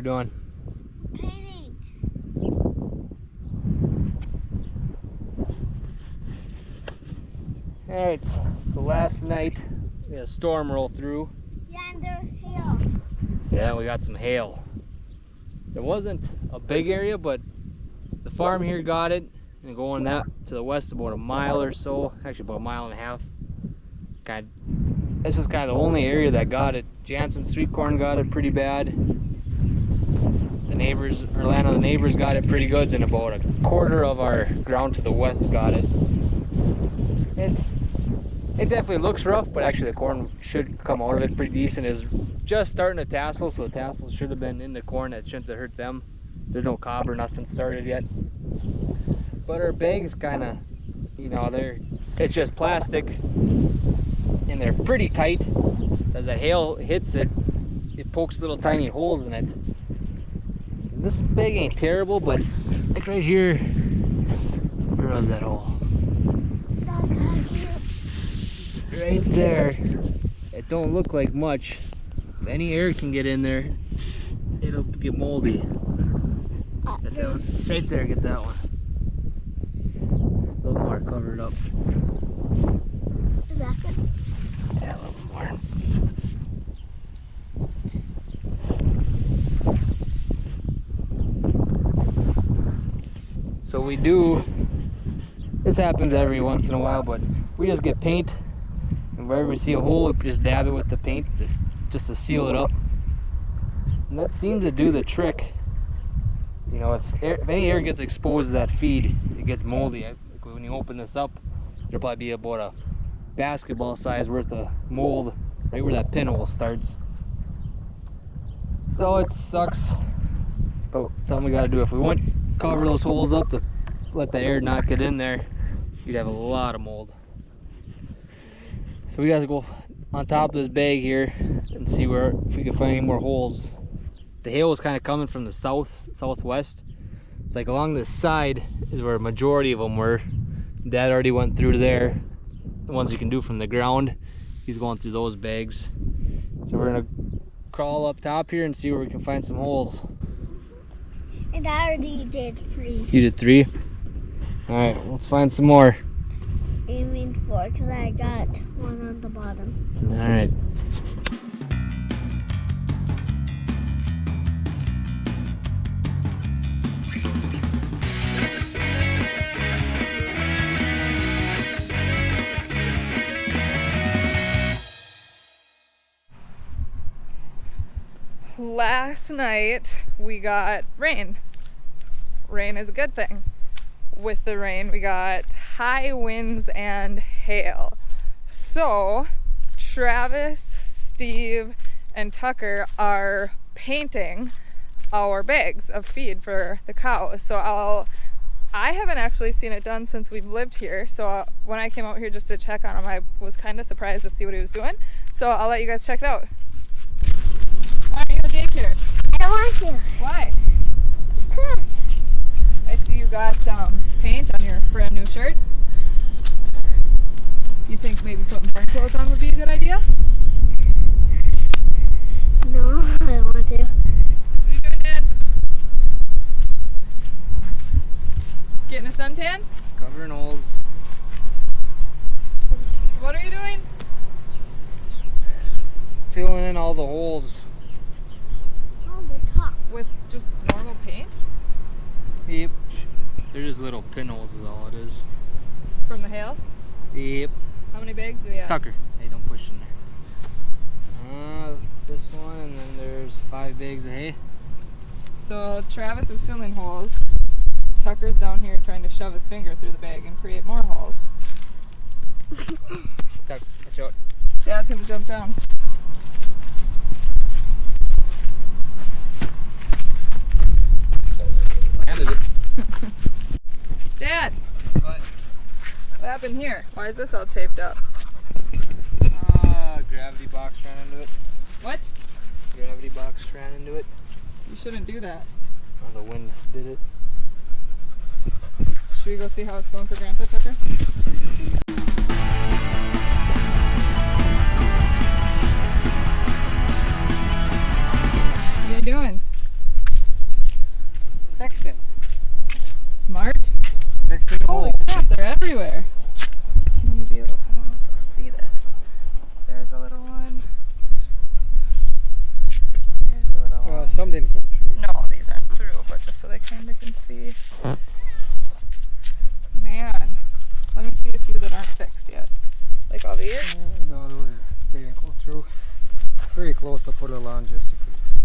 doing? Painting. Alright, so last night we had a storm roll through. Yeah, and there's hail. Yeah, we got some hail. It wasn't a big area, but the farm here got it, and going that to the west about a mile or so, actually about a mile and a half. This is kind of the only area that got it. Jansen sweet corn got it pretty bad. The neighbors, or land of the neighbors, got it pretty good. Then about a quarter of our ground to the west got it. It definitely looks rough, but actually the corn should come out of it pretty decent. It's just starting to tassel, so the tassels should have been in the corn. That shouldn't have hurt them. There's no cob or nothing started yet. But our bags kind of, you know, it's just plastic, and they're pretty tight. As that hail hits it, it pokes little tiny holes in it. This bag ain't terrible, but like right here, where was that hole? Right there. It don't look like much. If any air can get in there, it'll get moldy. Get that one. Right there, get that one. A little more covered up. Is that good? Yeah, a little more. So we do, this happens every once in a while, but we just get paint, and wherever we see a hole, we just dab it with the paint just to seal it up. And that seems to do the trick. You know, if any air gets exposed to that feed, it gets moldy. Like when you open this up, there'll probably be about a basketball size worth of mold right where that pinhole starts. So it sucks, but something we gotta do. If we want to cover those holes up to let the air not get in there, you'd have a lot of mold. So we gotta go on top of this bag here and see if we can find any more holes. The hail was kind of coming from the southwest. It's like along this side is where a majority of them were. Dad already went through there. The ones you can do from the ground, he's going through those bags. So we're gonna crawl up top here and see where we can find some holes. And I already did 3. You did 3? Alright, let's find some more. I mean 4, because I got one on the bottom. Alright. Last night we got rain. Rain is a good thing. With the rain we got high winds and hail. So Travis, Steve, and Tucker are painting our bags of feed for the cows. So I haven't actually seen it done since we've lived here. So when I came out here just to check on him, I was kind of surprised to see what he was doing. So I'll let you guys check it out. Why aren't you at daycare? I don't want to. Why? Because. I see you got paint on your brand new shirt. You think maybe putting barn clothes on would be a good idea? No, I don't want to. What are you doing, Dad? Getting a suntan? Covering holes. So what are you doing? Filling in all the holes. On the top. With just normal paint? Yep. They're just little pinholes is all it is. From the hail? Yep. How many bags do we have? Tucker. Hey, don't push in there. This one, and then there's 5 bags of hay. So Travis is filling holes. Tucker's down here trying to shove his finger through the bag and create more holes. Tucker, watch out. Dad's gonna jump down. Landed it. Dad! What? What happened here? Why is this all taped up? Gravity box ran into it. What? Gravity box ran into it. You shouldn't do that. Oh, the wind did it. Should we go see how it's going for Grandpa, Tucker? What are you doing? through. Pretty close, I'll put it on just in case.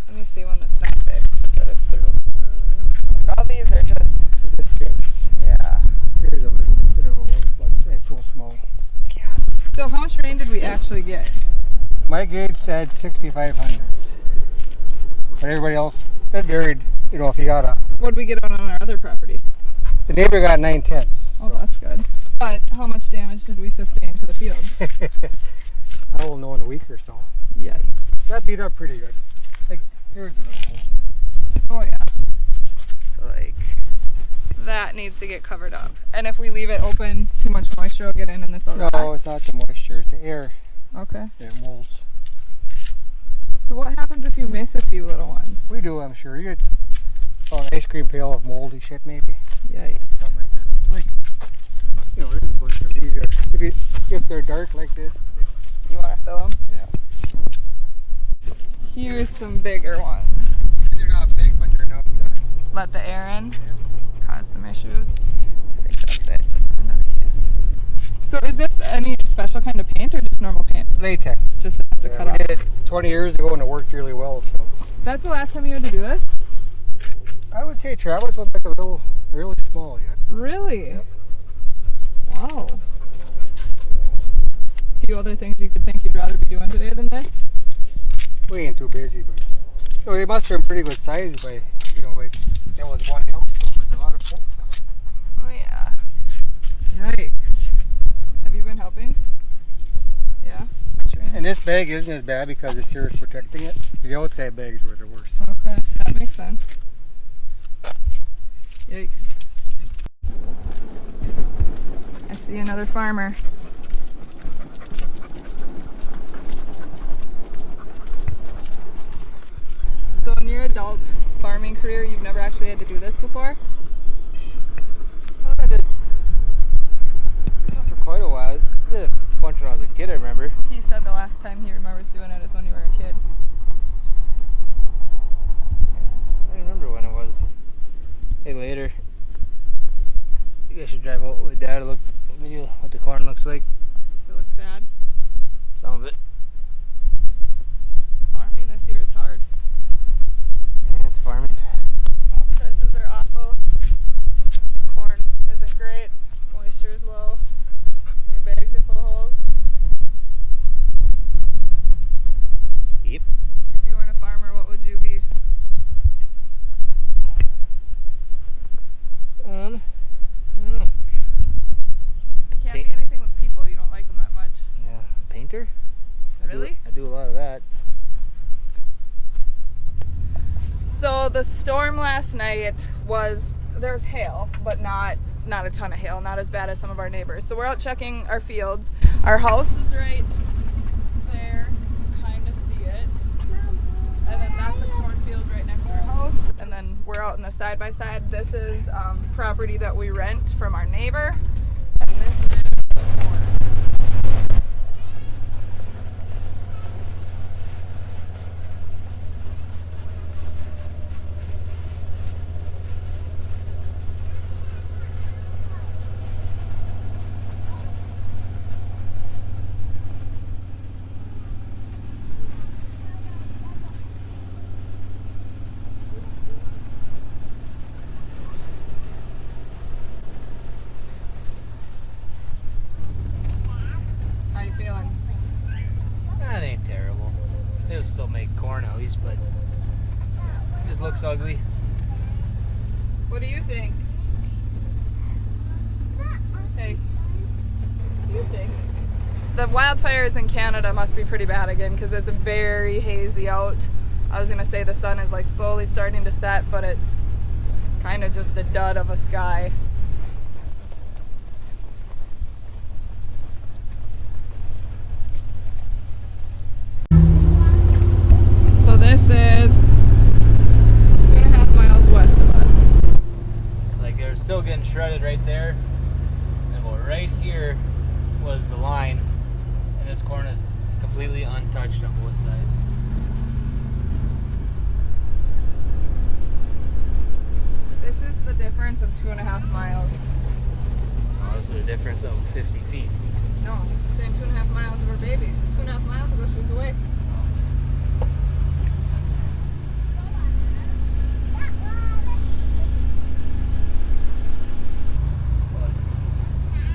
Let me see one that's not fixed that is through. Like all these are just, Is this finished? yeah. Here's a little bit of a hole, but it's so small. Yeah. So how much rain did we actually get? My gauge said 6,500. But everybody else, it varied, you know, if you got a... What did we get on our other property? The neighbor got 9/10. Oh, that's good. But how much damage did we sustain to the fields? I will know in a week or so. Yikes. That beat up pretty good. Like, here's a little hole. Oh yeah. So like, that needs to get covered up. And if we leave it open, too much moisture will get in and this will rot. No, it's not the moisture, it's the air. Okay. It molds. So what happens if you miss a few little ones? We do, I'm sure. You get an ice cream pail of moldy shit, maybe. Yikes. Something like that. Like, you know, there's a bunch of these. If they're dark like this. You want to fill them? Yeah. Here's some bigger ones. They're not big, but they're enough to... Let the air in. Cause some issues. I think that's it, just kind of these. So is this any special kind of paint or just normal paint? Latex. Just have to cut we off. did it 20 years ago and it worked really well. So That's the last time you had to do this? I would say Travis was like a little, really small yet. Really? Yep. Wow. A few other things you could think you'd rather be doing today than this? We ain't too busy, but you know, they must have been pretty good size by, you know, like there was one hill, so there's a lot of folks on it. Oh yeah. Yikes. Have you been helping? Yeah? And this bag isn't as bad because this here is protecting it. The outside bags were the worst. Okay, that makes sense. Yikes. I see another farmer. So in your adult farming career, you've never actually had to do this before? I did. Not for quite a while. I did a bunch when I was a kid, I remember. He said the last time he remembers doing it is when you were a kid. I don't remember when it was. Hey, later. You guys should drive out with Dad to look video what the corn looks like. Does it look sad? Some of it. Farming this year is hard. Yeah, it's farming. Prices are awful. Corn isn't great. Moisture is low. Your bags are full of holes. Yep. If you weren't a farmer, what would you be? I don't know. You can't be anything with people. You don't like them that much. Yeah, a painter? Really? I do a lot of that. So the storm last night was, there was hail, but not a ton of hail, not as bad as some of our neighbors. So we're out checking our fields. Our house is right there. You can kind of see it. And then that's a cornfield right next to our house. And then we're out in the side by side. This is property that we rent from our neighbor. And this is the corn. How you feeling? That ain't terrible. It'll still make corn at least, but it just looks ugly. What do you think? Hey, what do you think? The wildfires in Canada must be pretty bad again because it's very hazy out. I was gonna say the sun is like slowly starting to set, but it's kind of just a dud of a sky. So this is 2.5 miles west of us. It's like they're still getting shredded right there. And well, right here was the line. And this corn is completely untouched on both sides. This is the difference of 2.5 miles. Oh, this is a difference of 50 feet. No, saying 2.5 miles of her baby. 2.5 miles ago she was away.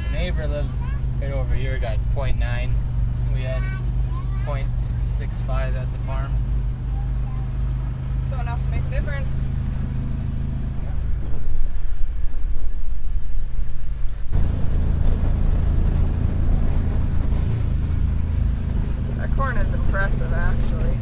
The neighbor lives right over here, got 0.9. We had 0.65 at the farm. So enough to make a difference. That corn is impressive, actually.